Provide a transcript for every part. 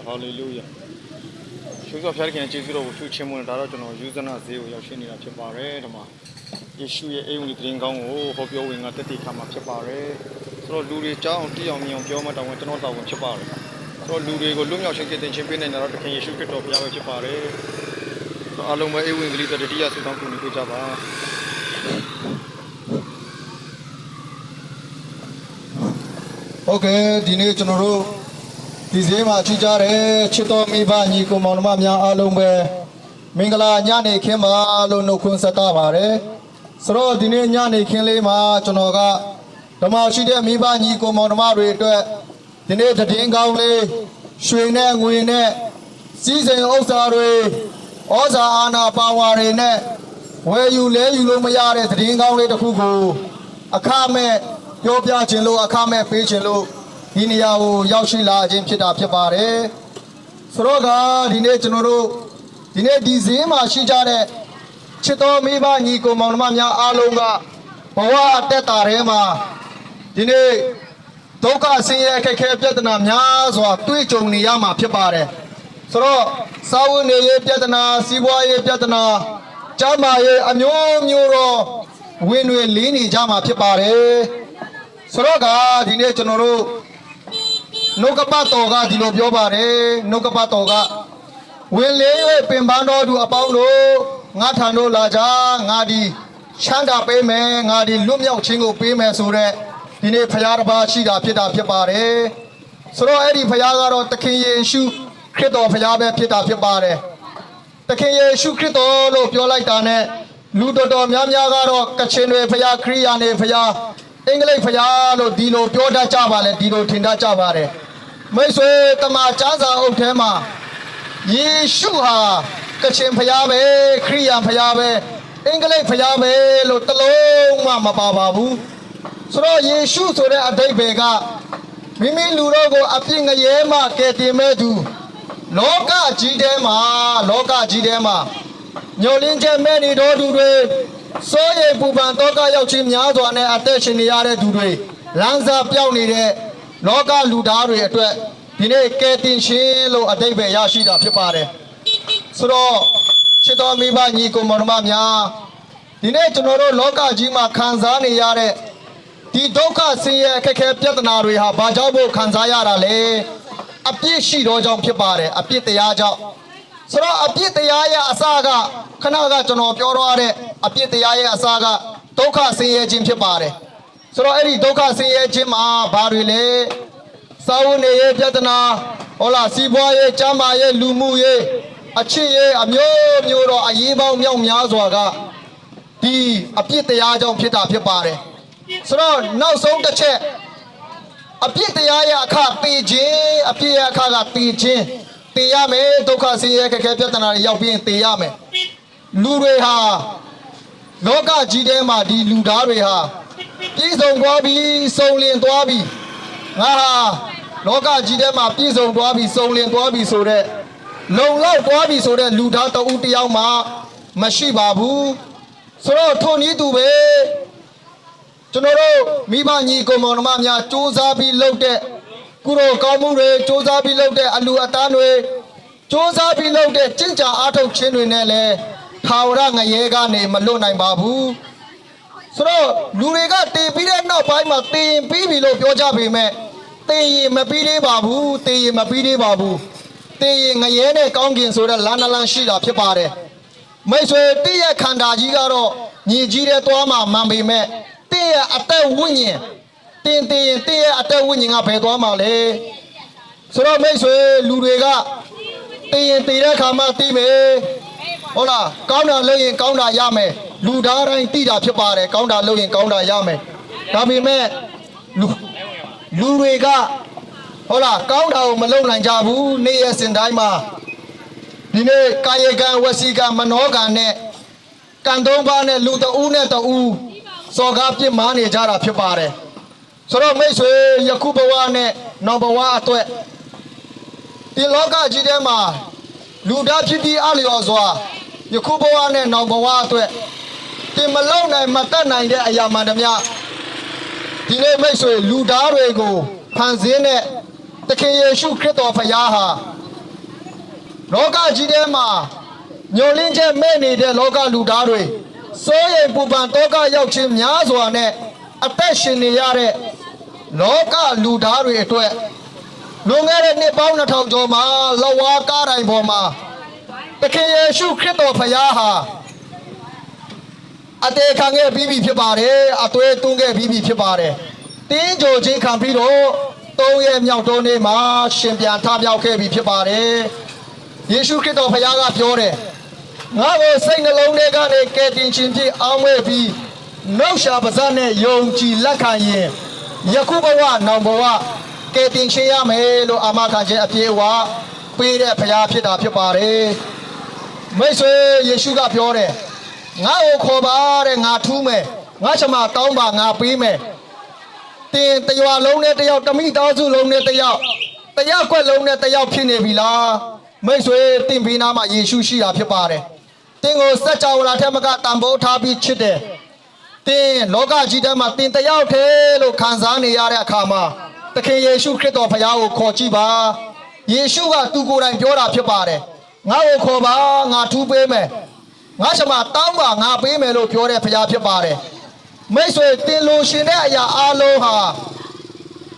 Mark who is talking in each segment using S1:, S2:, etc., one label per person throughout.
S1: ဟာလေလုယာရှုသောဖျားခင်ကျေးဇူးတော်ကိုချူးချီးမွမ်းတာတော့ကျွန်တော်ယူဇနာဈေးကိုရောက်ရှိနေတာဖြစ်ပါတယ်ဓမ္မယေရှုရဲ့အိမ်ဝင်သတင်းကောင်းကိုဟောပြောဝင်ကတက်တည်ခါမှာဖြစ်ပါတယ်ဆိုတော့လူတွေကြောင်းတိအောင်မြင်အောင်ပြောမှတောင်းဝင်ကျွန်တော်တောင်းဝင်ဖြစ်ပါတယ်ဆိုတော့လူတွေကိုလွတ်မြောက်ခြင်းကတင်ခြင်းပေးနိုင်တာတော့တခင်ယေရှုခရစ်တော်ဘုရားပဲဖြစ်ပါတယ်ဆိုတော့အားလုံးပဲအိမ်ဝင်ကလေးတွေတတိယဆုတောင်းကူညီပေးကြပါ
S2: ဟုတ်ကဲ့ဒီနေ့ကျွန်တော်တို့ဒီဈေးမှာကြည့်ကြတယ်ချစ်တော်မိဘညီကိုမောင်နှမများအားလုံးပဲမင်္ဂလာညနေခင်းပါလို့နှုတ်ခွန်းဆက်တာပါတယ်ဆိုတော့ဒီနေ့ညနေခင်းလေးမှာကျွန်တော်ကဓမ္မရှိတဲ့မိဘညီကိုမောင်နှမတွေအတွက်ဒီနေ့သတင်းကောင်းလေးရွှေနဲ့ငွေနဲ့စီးစိမ်ဥစ္စာတွေဩဇာအာဏာပါဝါတွေနဲ့ဝယ်ယူလဲယူလို့မရတဲ့သတင်းကောင်းလေးတစ်ခုကိုအခမဲ့ပြောပြခြင်းလို့အခမဲ့ပေးခြင်းလို့ဒီနေရာကိုရောက်ရှိလာခြင်းဖြစ်တာဖြစ်ပါတယ်ဆိုတော့ကဒီနေ့ကျွန်တော်တို့ဒီနေ့ဒီဈေးမှာရှိကြတဲ့ချစ်တော်မိဘညီကိုမောင်နှမများအားလုံးကဘဝအသက်တာထဲမှာဒီနေ့ဒုက္ခဆင်းရဲအခက်အခဲပြဿနာများစွာတွေ့ကြုံနေရမှာဖြစ်ပါတယ်ဆိုတော့စာဝတ်နေရေးပြဿနာစီးပွားရေးပြဿနာကျန်းမာရေးအမျိုးမျိုးတော့ဝင်တွေလေးနေကြမှာဖြစ်ပါတယ်ဆိုတော့ကဒီနေ့ကျွန်တော်တို့နှုတ်ကပတ်တော်ကဒီလိုပြောပါတယ်နှုတ်ကပတ်တော်ကဝင်လေ၍ပင်ပန်းတော်သူအပေါင်းတို့ငါထံတို့လာကြငါဒီချမ်းသာပေးမယ်ငါဒီလွတ်မြောက်ခြင်းကိုပေးမယ်ဆိုတဲ့ဒီနေ့ဖခင်တစ်ပါးရှိတာဖြစ်ပါတယ်ဆိုတော့အဲ့ဒီဖခင်ကတော့သခင်ယေရှုခရစ်တော်ဖခင်ပဲဖြစ်တာဖြစ်ပါတယ်သခင်ယေရှုခရစ်တော်လို့ပြောလိုက်တာနဲ့လူတော်များများကတော့ကချင်တွေဖခင်ခရိယာနေဖခင်အင်္ဂလိပ်ဖခင်လို့ဒီလိုပြောတတ်ကြပါလေဒီလိုထင်တတ်ကြပါတယ်မိတ်ဆွေတမန်ကျမ်းစာအုပ်ထဲမှာယေရှုဟာကချင်ဖခင်ပဲခရိယာဖခင်ပဲအင်္ဂလိပ်ဖခင်ပဲလို့တလုံးမှမပါပါဘူးဆိုတော့ယေရှုဆိုတဲ့အဓိပ္ပာယ်ကမိမိလူတို့ကိုအပြစ်ငရဲမှကယ်တင်မဲ့သူလောကကြီးထဲမှာညှို့လင်းချက်မဲ့နေတော်သူတွေစိုးရိမ်ပူပန်တောကရောက်ခြင်းများစွာနဲ့အသက်ရှင်နေရတဲ့သူတွေလမ်းစာပြောင်းနေတဲ့လောကလူသားတွေအတွက်ဒီနေ့ကယ်တင်ရှင်လို့အဓိပ္ပာယ်ရရှိတာဖြစ်ပါတယ်ဆိုတော့ချစ်တော်မိဘညီကိုမောင်နှမများဒီနေ့ကျွန်တော်တို့လောကကြီးမှာခံစားနေရတဲ့ဒီဒုက္ခဆင်းရဲအခက်အခဲပြဿနာတွေဟာဘာကြောင့်မို့ခံစားရတာလဲအပြစ်ရှိတော့ကြောင့်ဖြစ်ပါတယ်အပြစ်တရားကြောင့်ဆိုတော့အပြစ်တရားရဲ့အစကခဏကကျွန်တော်ပြောရတဲ့အပြစ်တရားရဲ့အစကဒုက္ခဆင်းရဲခြင်းဖြစ်ပါတယ်ဆိုတော့အဲ့ဒီဒုက္ခဆင်းရဲခြင်းမှာဘာတွေလဲစာဝတ်နေရေးပြဿနာဟုတ်လားစီးပွားရေးကျန်းမာရေးလူမှုရေးအချစ်ရေးအမျိုးမျိုးတော့အရေးပေါင်းမြောက်များစွာကဒီအပြစ်တရားကြောင့်ဖြစ်တာဖြစ်ပါတယ်ဆိုတော့နောက်ဆုံးတစ်ချက်အပြစ်တရားရဲ့အခပေခြင်းအပြစ်ရဲ့အခကပေခြင်းတေရမယ်ဒုက္ခဆင်းရဲခက်ခဲပြဿနာတွေရောက်ပြီးတေရမယ်လူတွေဟာလောကကြီးထဲမှာဒီလူသားတွေဟာပြည့်စုံသွားပြီစုံလင်သွားပြီငါဟာလောကကြီးထဲမှာပြည့်စုံသွားပြီစုံလင်သွားပြီဆိုတဲ့လုံလောက်သွားပြီဆိုတဲ့လူသားတဦးတယောက်မှမရှိပါဘူးဆိုတော့ထိုနည်းတူပဲကျွန်တော်တို့မိဘညီကိုမောင်နှမများစူးစမ်းပြီးလုပ်တဲ့ကုသိုလ်ကောင်းမှုတွေစူးစမ်းပြီးလုပ်တဲ့အလူအတန်းတွေစူးစမ်းပြီးလုပ်တဲ့ကျင့်ကြံအားထုတ်ခြင်းတွေနဲ့လည်းထာဝရငရဲကနေမလွတ်နိုင်ပါဘူးဆိုတော့လူတွေကတည်ပြီးတဲ့နောက်ပိုင်းမှာတည်ရင်ပြီးပြီလို့ပြောကြပေမဲ့တည်ရင်မပြီးသေးပါဘူးတည်ရင်ငရဲနဲ့ကောင်းကင်ဆိုတဲ့လမ်းနှလမ်းရှိတာဖြစ်ပါတယ်မိတ်ဆွေတည့်ရဲ့ခန္ဓာကြီးကတော့ညီကြီးတဲ့သွားမှာမှန်ပေမဲ့တည့်ရဲ့အသက်ဝိညာဉ်တင်းတည့်ရဲ့အသက်ဝိညာဉ်ကဘယ်သွားမှာလဲဆိုတော့မိတ်ဆွေလူတွေကတည်ရင်တည်တဲ့ခါမှသိမယ်ဟုတ်လားကောင်းတာလုပ်ရင်ကောင်းတာရမယ်လူသားတိုင်းသိတာဖြစ်ပါတယ်ကောင်းတာလုပ်ရင်ကောင်းတာရမယ်ဒါပေမဲ့လူတွေကဟုတ်လားကောင်းတာကိုမလုပ်နိုင်ကြဘူးနေ့ရက်စဉ်တိုင်းမှာဒီနေ့ကာယကံဝစီကံမနောကံနဲ့ကံသုံးပါးနဲ့လူတဦးနဲ့တဦးစော်ကားပြစ်မှားနေကြတာဖြစ်ပါတယ်ဆိုတော့မိတ်ဆွေယခုဘဝနဲ့နောက်ဘဝအတွက်ဒီလောကကြီးထဲမှာလူသားဖြစ်ပြီးအလျော်စွာယခုဘဝနဲ့နောက်ဘဝအတွက်ဒီမလုံနိုင်မတတ်နိုင်တဲ့အရာမှန်တမျှဒီနေ့မိတ်ဆွေလူသားတွေကိုဖန်ဆင်းတဲ့သခင်ယေရှုခရစ်တော်ဖခင်ဟာ လောကကြီးထဲမှာညှို့လင်းချက်မဲ့နေတဲ့လောကလူသားတွေစိုးရိမ်ပူပန်တောကရောက်ခြင်းများစွာနဲ့အသက်ရှင်နေရတဲ့လောကလူသားတွေအတွက်လွန်ခဲ့တဲ့နှစ်ပေါင်း2000ကျော်မှာလဝါကားတိုင်းပေါ်မှာသခင်ယေရှုခရစ်တော်ဖခင်ဟာအသေးခံခဲ့ပြီးပြီဖြစ်ပါတယ်အသွေးသွင်းခဲ့ပြီးပြီဖြစ်ပါတယ်တင်းကြိုခြင်းခံပြီးတော့3ရက်မြောက်တိုးနေ့မှာရှင်ပြန်ထမြောက်ခဲ့ပြီဖြစ်ပါတယ်ယေရှုခရစ်တော်ဖခင်ကပြောတယ်ငါ့ကိုစိတ်နှလုံးထဲကနေကယ်တင်ခြင်းဖြင့်အောင်းဝဲပြီးနှုတ်ရှာပါးစပ်နဲ့ယုံကြည်လက်ခံရင်ယခုဘဝနောင်ဘဝကယ်တင်ခြင်းရမယ်လို့အာမခံခြင်းအပြည့်အဝပေးတဲ့ဖခင်ဖြစ်တာဖြစ်ပါတယ်မိတ်ဆွေယေရှုကပြောတယ်ငါ့ကိုခေါ်ပါတဲ့ငါထူးမယ်ငါချမတောင်းပါငါပေးမယ်တင်တရွာလုံးနဲ့တယောက်တမိတောင်းစုလုံးနဲ့တယောက်ကွက်လုံးနဲ့တယောက်ဖြစ်နေပြီလားမိတ်ဆွေတင်ပြီးနာမှာယေရှုရှိတာဖြစ်ပါတယ်တင်ကိုစัจ java လာထက်မကတန်ဖိုးထားပြီးချစ်တယ်တင်လောကကြီးထဲမှာတင်တယောက်တည်းလို့ခံစားနေရတဲ့အခါမှာသခင်ယေရှုခရစ်တော်ဖခင်ကိုခေါ်ကြည့်ပါယေရှုကသူကိုယ်တိုင်ပြောတာဖြစ်ပါတယ်ငါ့ကိုခေါ်ပါငါထူးပေးမယ်ငါချမတောင်းပါငါပေးမယ်လို့ပြောတဲ့ဖခင်ဖြစ်ပါတယ်မိတ်ဆွေတင်လို့ရှင်တဲ့အရာအလုံးဟာ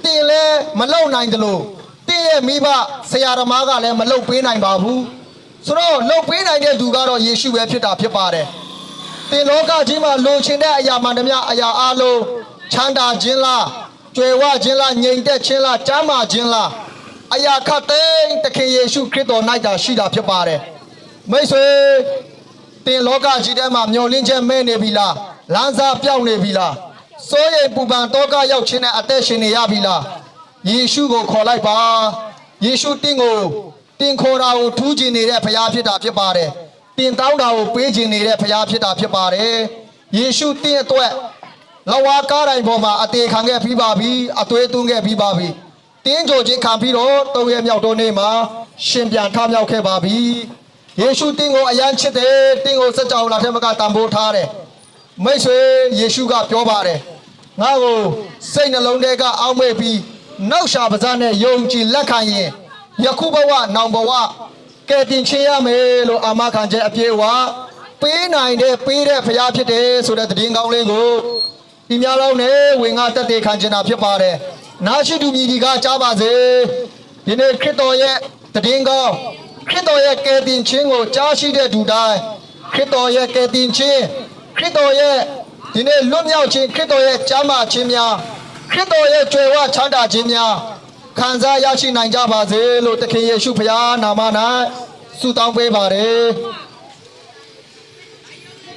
S2: တင်လဲမလုံနိုင်တယ်လို့တင်ရဲ့မိဘဆရာသမားကလည်းမလုံပေးနိုင်ပါဘူးဆိုတော့လုံပေးနိုင်တဲ့သူကတော့ယေရှုပဲဖြစ်တာဖြစ်ပါတယ်တင်လောကကြီးမှာလုံရှင်တဲ့အရာမှန်သမျှအရာအလုံးချမ်းသာခြင်းလားကြွယ်ဝခြင်းလားငြိမ်သက်ခြင်းလားကျမ်းမာခြင်းလားအရာခတ်သိမ်းသခင်ယေရှုခရစ်တော်၌သာရှိတာဖြစ်ပါတယ်မိတ်ဆွေတင်လောကကြီးထဲမှာမျောလင်းချက်မဲ့နေပြီလားလမ်းစာပြောင်းနေပြီလားစိုးရိမ်ပူပန်တောကရောက်ခြင်းနဲ့အသက်ရှင်နေရပြီလားယေရှုကိုခေါ်လိုက်ပါယေရှုတင်ခေါ်တာကိုထူးကျင်နေတဲ့ဖခင်ဖြစ်တာဖြစ်ပါတယ်တင်တောင်းတာကိုပေးခြင်းနေတဲ့ဖခင်ဖြစ်တာဖြစ်ပါတယ်ယေရှုတင်အတွက်လဝါကားတိုင်းပေါ်မှာအသေးခံခဲ့ပြီးပါပြီအသွေးသွင်းခဲ့ပြီးပါပြီတင်းကြိုခြင်းခံပြီးတော့3ရက်မြောက်တိုးနေ့မှာရှင်ပြန်ထမြောက်ခဲ့ပါပြီယေရှုတင်ကိုအယမ်းချစ်တယ်တင်ကိုစัจ java လာထက်မကတန်ဖိုးထားတယ်မိတ်ဆွေယေရှုကပြောပါတယ်ငါ့ကိုစိတ်နှလုံးထဲကအောက်မေ့ပြီးနှောက်ရှာပါးစပ်နဲ့ယုံကြည်လက်ခံရင်ယခုဘဝနောင်ဘဝကယ်တင်ခြင်းရမယ်လို့အာမခံချက်အပြည့်အဝပေးနိုင်တဲ့ပေးတဲ့ဖခင်ဖြစ်တယ်ဆိုတဲ့သတင်းကောင်းလေးကိုဒီများလုံးနဲ့ဝင်ငါတက်တဲ့ခံချင်တာဖြစ်ပါတယ်နာရှိသူမြည်ဒီကကြားပါစေဒီနေ့ခရစ်တော်ရဲ့သတင်းကောင်းခရစ်တော်ရဲ့ကယ်တင်ခြင်းကိုကြားရှိတဲ့သူတိုင်းခရစ်တော်ရဲ့ကယ်တင်ခြင်းခရစ်တော်ရဲ့ဒီနေ့လွတ်မြောက်ခြင်းခရစ်တော်ရဲ့ကျမ်းမာခြင်းများခရစ်တော်ရဲ့ကြွယ်ဝချမ်းသာခြင်းများခံစားရရှိနိုင်ကြပါစေလို့သခင်ယေရှုဖခင်နာမ၌ဆုတောင်းပေးပါတယ်